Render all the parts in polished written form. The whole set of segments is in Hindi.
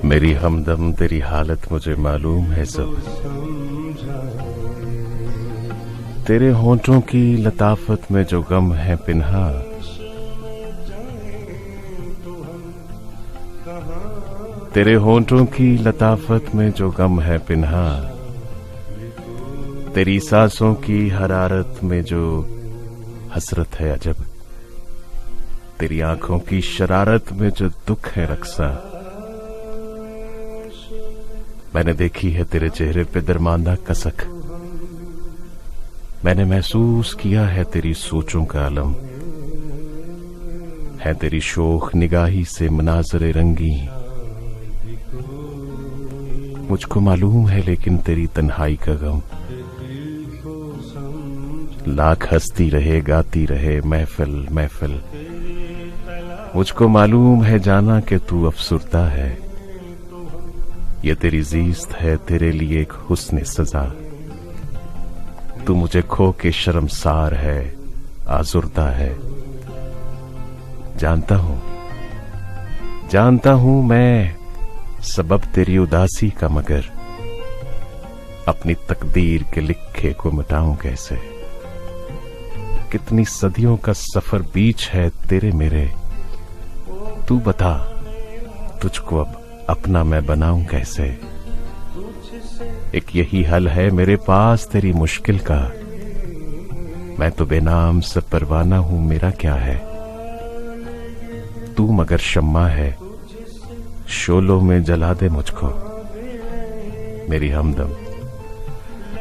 मेरी हमदम तेरी हालत मुझे मालूम है सब। तेरे होंठों की लताफत में जो गम है पिन्हा, तेरे होंठों की लताफत में जो गम है पिन्हा, तेरी सांसों की हरारत में जो हसरत है अजब, तेरी आंखों की शरारत में जो दुख है रक्सा। मैंने देखी है तेरे चेहरे पे दरमांदा कसक, मैंने महसूस किया है तेरी सोचों का अलम, है तेरी शोख निगाही से मनाजरे रंगी। मुझको मालूम है लेकिन तेरी तन्हाई का गम, लाख हंसती रहे गाती रहे महफिल महफिल। मुझको मालूम है जाना कि तू अफसुर्दा है, ये तेरी जीस्त है तेरे लिए एक हुस्न सजा। तू मुझे खो के शर्मसार है आजुर्दा है। जानता हूं मैं सबब तेरी उदासी का, मगर अपनी तकदीर के लिखे को मिटाऊं कैसे। कितनी सदियों का सफर बीच है तेरे मेरे, तू बता तुझको अब अपना मैं बनाऊं कैसे। एक यही हल है मेरे पास तेरी मुश्किल का, मैं तो बेनाम सा परवाना हूं मेरा क्या है। तू मगर शम्मा है शोलों में जला दे मुझको।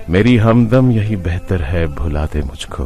मेरी हमदम यही बेहतर है, भुला दे मुझको।